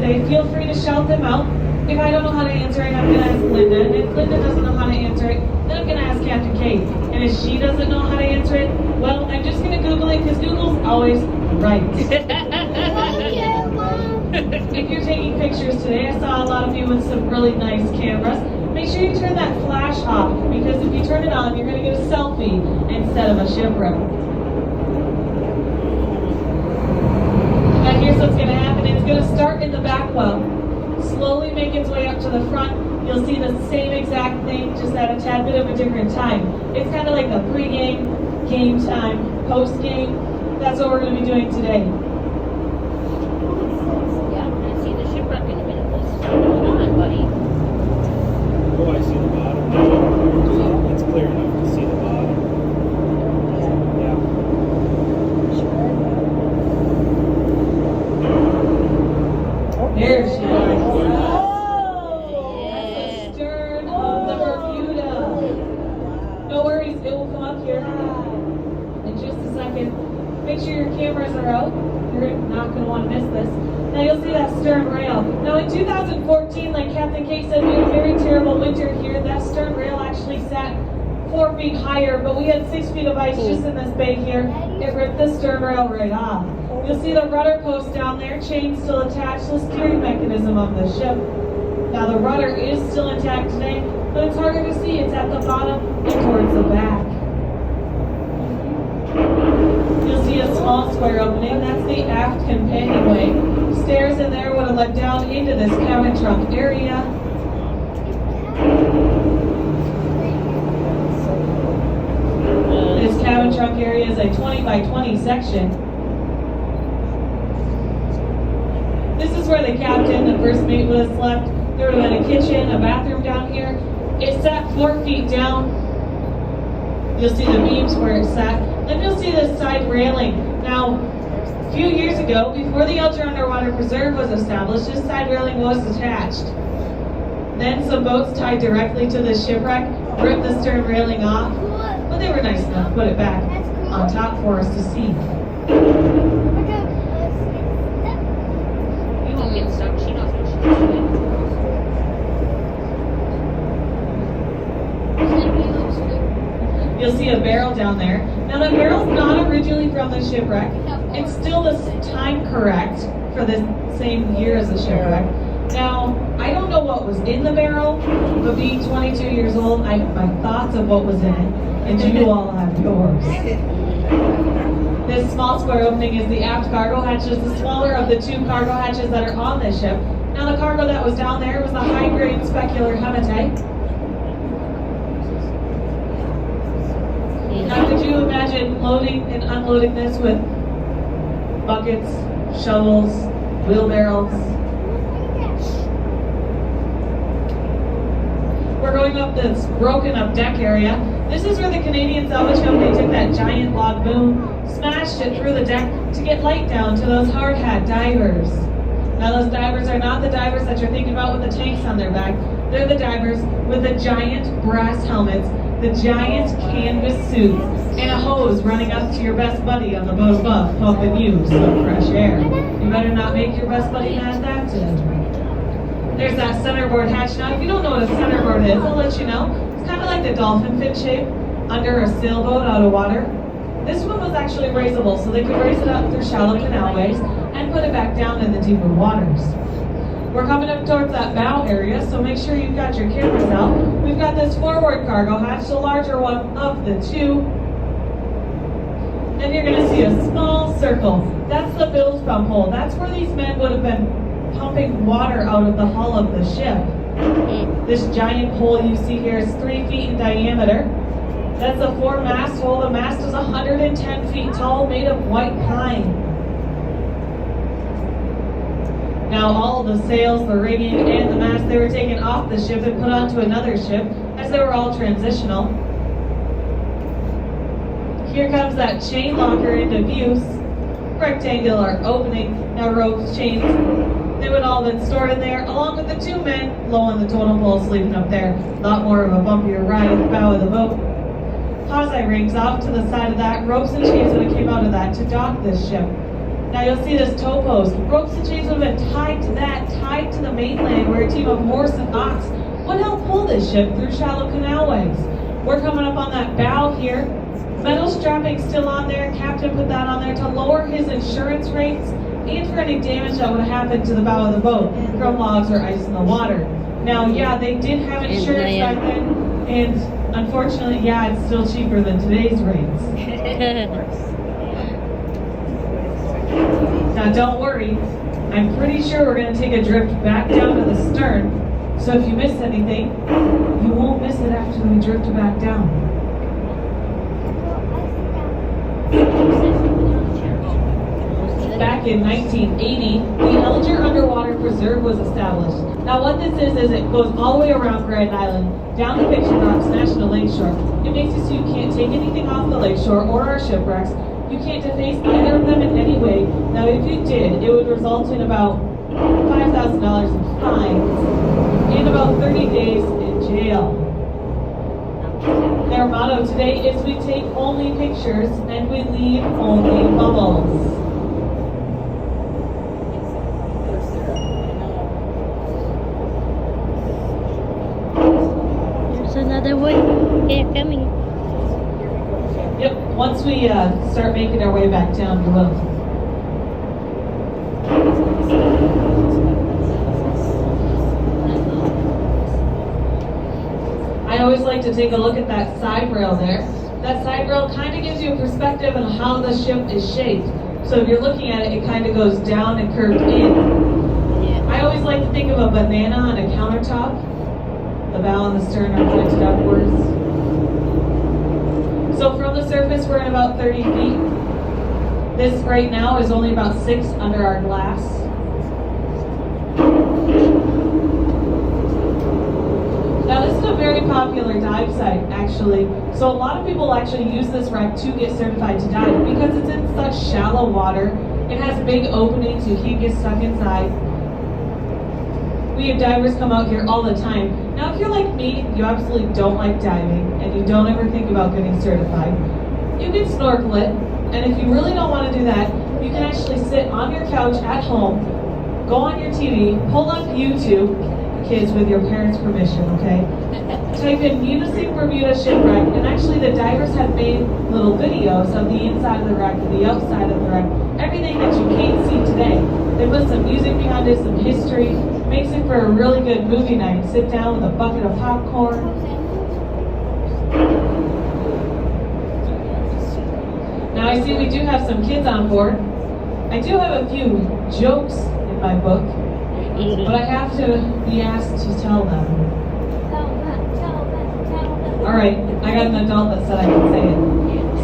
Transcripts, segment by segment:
today, feel free to shout them out. If I don't know how to answer it, I'm going to ask Linda. And if Linda doesn't know how to answer it, then I'm going to ask Captain Kate. And if she doesn't know how to answer it, well, I'm just going to Google it because Google's always right. If you're taking pictures today, I saw a lot of you with some really nice cameras. Make sure you turn that flash off, because if you turn it on, you're going to get a selfie instead of a shipwreck. Now here's what's going to happen. It's going to start in the back well, slowly make its way up to the front. You'll see the same exact thing, just at a tad bit of a different time. It's kind of like the pre-game, game time, post-game. That's what we're going to be doing today. Yeah, I'm going to see the shipwreck in a minute. Come on, buddy. Oh, I see the bottom. It's clear enough to see the bottom. Yeah. There she is. It will come up here in just a second. Make sure your cameras are out. You're not going to want to miss this. Now you'll see that stern rail. Now in 2014, like Captain Kate said, we had a very terrible winter here. That stern rail actually sat 4 feet higher, but we had 6 feet of ice just in this bay here. It ripped the stern rail right off. You'll see the rudder post down there, chain still attached to the steering mechanism of the ship. Now the rudder is still intact today, but it's harder to see. It's at the bottom and towards the back. You'll see a small square opening. That's the aft companionway. Stairs in there would have led down into this cabin trunk area. This cabin trunk area is a 20 by 20 section. This is where the captain, the first mate would have slept. There would have been a kitchen, a bathroom down here. It sat 4 feet down. You'll see the beams where it sat. Then you'll see this side railing. Now, a few years ago, before the Ultra Underwater Preserve was established, this side railing was attached. Then some boats tied directly to the shipwreck ripped the stern railing off, but they were nice enough to put it back on top for us to see. You won't get stuck. She knows what she's doing. You'll see a barrel down there. Now the barrel's not originally from the shipwreck. It's still the time correct for the same year as the shipwreck. Now, I don't know what was in the barrel, but being 22 years old, I have my thoughts of what was in it, and you all have yours. This small square opening is the aft cargo hatch. It's the smaller of the 2 cargo hatches that are on this ship. Now the cargo that was down there was the high-grade specular hematite. Now could you imagine loading and unloading this with buckets, shovels, wheelbarrows? We're going up this broken up deck area. This is where the Canadian salvage company took that giant log boom, smashed it through the deck to get light down to those hard hat divers. Now those divers are not the divers that you're thinking about with the tanks on their back. They're the divers with the giant brass helmets, the giant canvas suits, and a hose running up to your best buddy on the boat above, pumping you some fresh air. You better not make your best buddy mad that today. There's that centerboard hatch. Now, if you don't know what a centerboard is, I'll let you know. It's kind of like the dolphin fin shape under a sailboat out of water. This one was actually raisable, so they could raise it up through shallow canalways and put it back down in the deeper waters. We're coming up towards that bow area, so make sure you've got your cameras out. We've got this forward cargo hatch, the larger one of the 2. And you're going to see a small circle. That's the bilge pump hole. That's where these men would have been pumping water out of the hull of the ship. This giant hole you see here is 3 feet in diameter. That's a 4-mast hole. The mast is 110 feet tall, made of white pine. Now all the sails, the rigging, and the mast, they were taken off the ship and put onto another ship, as they were all transitional. Here comes that chain locker into view. Rectangular opening. Now ropes, chains, they would all have been stored in there, along with the 2 men low on the totem pole sleeping up there. A lot more of a bumpier ride at the bow of the boat. Hawseye rings off to the side of that. Ropes and chains would have came out of that to dock this ship. Now you'll see this tow post. Ropes and chains would have been tied to that mainland where a team of horse and ox would help pull this ship through shallow canalways. We're coming up on that bow here. Metal strapping still on there. Captain put that on there to lower his insurance rates and for any damage that would happen to the bow of the boat from logs or ice in the water. Now, yeah, they did have insurance back then, and unfortunately, yeah, it's still cheaper than today's rates. Now, don't worry. I'm pretty sure we're going to take a drift back down to the stern. So if you miss anything, you won't miss it after we drift back down. Back in 1980, the Elger Underwater Preserve was established. Now what this is it goes all the way around Grand Island, down the Fiction Rocks National Lakeshore. It makes it so you can't take anything off the lakeshore or our shipwrecks. You can't deface either of them in any way. Now if you did, it would result in about $5,000 in fines and about 30 days in jail. Their motto today is we take only pictures and we leave only bubbles. There's another one. Yeah, coming. Yep, once we start making our way back down, we will. I always like to take a look at that side rail there. That side rail kind of gives you a perspective on how the ship is shaped. So if you're looking at it, it kind of goes down and curved in. Yeah. I always like to think of a banana on a countertop. The bow and the stern are pointed upwards. So from the surface, we're at about 30 feet. This right now is only about 6 under our glass. Now this is a very popular dive site, actually. So a lot of people actually use this wreck to get certified to dive because it's in such shallow water. It has big openings, you can't get stuck inside. We have divers come out here all the time. Now if you're like me, you absolutely don't like diving and you don't ever think about getting certified, you can snorkel it. And if you really don't want to do that, you can actually sit on your couch at home, go on your TV, pull up YouTube, kids with your parents' permission, okay? Type in Munising Bermuda Shipwreck, and actually the divers have made little videos of the inside of the wreck, the outside of the wreck, everything that you can't see today. They put some music behind it, some history, makes it for a really good movie night. Sit down with a bucket of popcorn. Now I see we do have some kids on board. I do have a few jokes in my book, but I have to be asked to tell them. All right, I got an adult that said I could say it.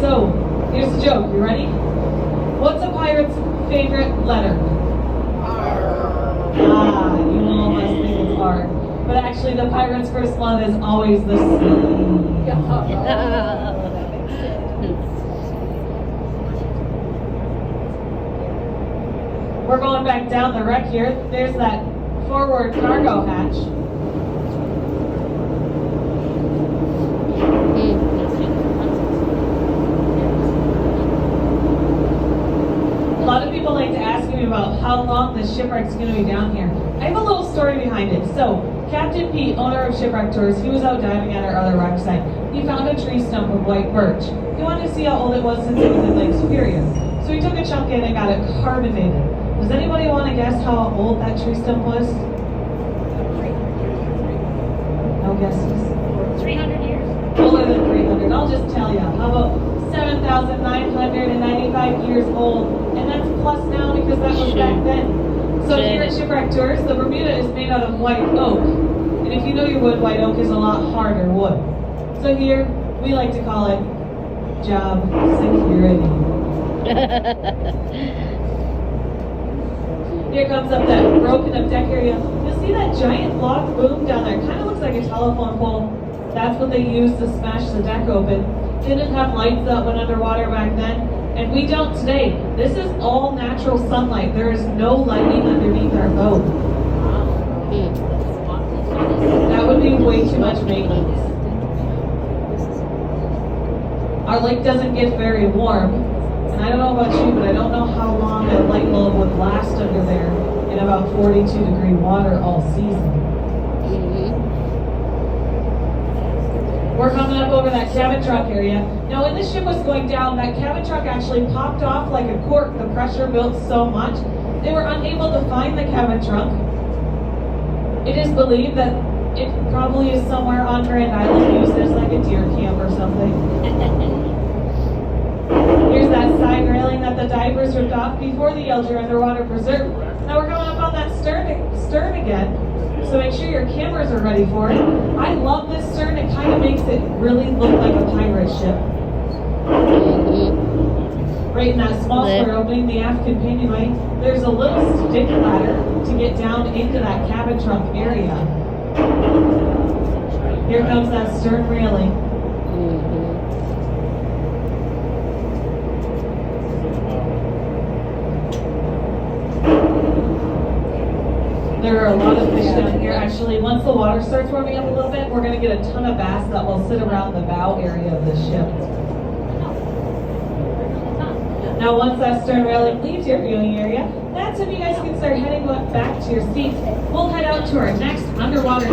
So, here's the joke. You ready? What's a pirate's favorite letter? Ah, you all must think it's R. But actually, the pirate's first love is always the sea. We're going back down the wreck here. There's that forward cargo hatch. A lot of people like to ask me about how long the shipwreck's going to be down here. I have a little story behind it. So, Captain Pete, owner of Shipwreck Tours, he was out diving at our other wreck site. He found a tree stump of white birch. He wanted to see how old it was since it was in Lake Superior. So he took a chunk in and got it carbonated. Does anybody want to guess how old that tree stump was? No guesses? 300 years. Older than 300. I'll just tell you. How about 7,995 years old? And that's plus now because that was back then. So here at Shipwreck Tours, the Bermuda is made out of white oak. And if you know your wood, white oak is a lot harder wood. So here, we like to call it job security. Here comes up that broken up deck area. You'll see that giant log boom down there. Kind of looks like a telephone pole. That's what they used to smash the deck open. Didn't have lights that went underwater back then, and we don't today. This is all natural sunlight. There is no lighting underneath our boat. That would be way too much maintenance. Our lake doesn't get very warm. And I don't know about you, but I don't know how long a light bulb would last under there in about 42-degree water all season. We're coming up over that cabin truck area. Now, when the ship was going down, that cabin truck actually popped off like a cork. The pressure built so much, they were unable to find the cabin trunk. It is believed that it probably is somewhere on Grand Island, used as like a deer camp or something. Here's that side railing that the divers ripped off before the Elger Underwater Preserve. Now we're coming up on that stern again, so make sure your cameras are ready for it. I love this stern. It kind of makes it really look like a pirate ship. Right in that small square opening, the aft companionway, there's a little stick ladder to get down into that cabin trunk area. Here comes that stern railing. There are a lot of fish down here. Actually, once the water starts warming up a little bit, we're going to get a ton of bass that will sit around the bow area of the ship. Now, once that stern railing leaves your viewing area, that's when you guys can start heading back to your seats. We'll head out to our next underwater